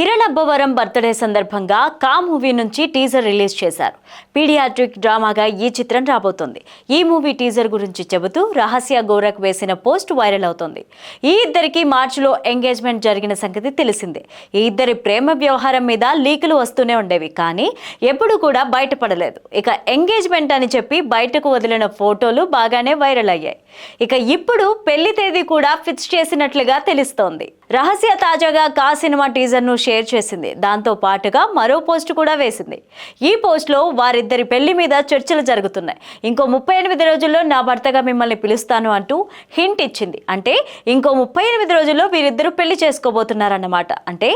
Kiran Abbavaram birthday సందర్భంగా కా movie నుంచి టీజర్ రిలీజ్ చేశారు. పీడియాట్రిక్ డ్రామాగా ఈ చిత్రం రాబోతోంది. ఈ మూవీ టీజర్ గురించి చెబుతూ రహస్య గోరఖ్ వేసిన పోస్ట్ వైరల్ అవుతోంది. ఈ ఇద్దరికి మార్చిలో ఎంగేజ్మెంట్ జరిగిన సంగతి తెలిసిందే. ఈ ఇద్దరి ప్రేమ వ్యవహారం మీద లీకులు వస్తూనే ఉండేవి, కానీ ఎప్పుడు కూడా బయటపడలేదు. ఇక ఎంగేజ్మెంట్ అని చెప్పి బయటకు వదిలిన ఫోటోలు బాగానే వైరల్ అయ్యాయి. ఇక ఇప్పుడు పెళ్లి తేదీ కూడా ఫిక్స్ చేసినట్లుగా తెలుస్తోంది. రహస్య తాజాగా కా సినిమా టీజర్ ను షేర్ చేసింది. దాంతో పాటుగా మరో పోస్ట్ కూడా వేసింది. ఈ పోస్ట్ లో వారిద్దరి పెళ్లి మీద చర్చలు జరుగుతున్నాయి. ఇంకో 38 రోజుల్లో నా భర్తగా మిమ్మల్ని పిలుస్తాను అంటూ హింట్ ఇచ్చింది. అంటే ఇంకో 38 రోజుల్లో వీరిద్దరూ పెళ్లి చేసుకోబోతున్నారన్నమాట. అంటే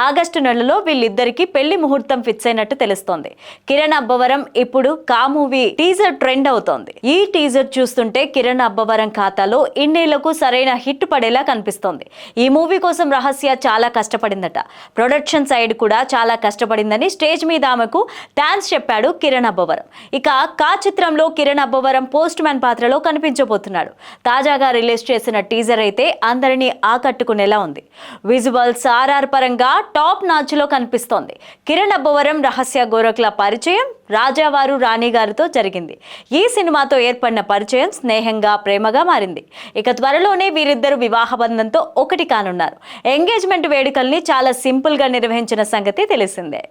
ఆగస్టు నెలలో వీళ్ళిద్దరికి పెళ్లి ముహూర్తం ఫిక్స్ అయినట్టు తెలుస్తోంది. కిరణ్ అబ్బవరం ఇప్పుడు కా మూవీ టీజర్ ట్రెండ్ అవుతోంది. ఈ టీజర్ చూస్తుంటే కిరణ్ అబ్బవరం ఖాతాలో ఇన్నేళ్లకు సరైన హిట్ పడేలా కనిపిస్తోంది. ఈ మూవీ కోసం రహస్య చాలా కష్టపడిందట. ప్రొడక్షన్ సైడ్ కూడా చాలా కష్టపడిందని స్టేజ్ మీద ఆమెకు థాంక్స్ చెప్పాడు కిరణ్ అబ్బవరం. ఇక కా చిత్రంలో కిరణ్ అబ్బవరం పోస్ట్ మ్యాన్ పాత్రలో కనిపించబోతున్నాడు. తాజాగా రిలీజ్ చేసిన టీజర్ అయితే అందరినీ ఆకట్టుకునేలా ఉంది. విజువల్స్ ఆర్ఆర్ పరంగా టాప్ నాచ్ లో కనిపిస్తోంది. కిరణ్ అబ్బవరం రహస్య గోరఖ్ల పరిచయం రాజావారు రాణి గారితో జరిగింది. ఈ సినిమాతో ఏర్పడిన పరిచయం స్నేహంగా ప్రేమగా మారింది. ఇక త్వరలోనే వీరిద్దరు వివాహ బంధంతో ఒకటి కానున్నారు. ఎంగేజ్మెంట్ వేడుకల్ని చాలా సింపుల్ గా నిర్వహించిన సంగతి తెలిసిందే.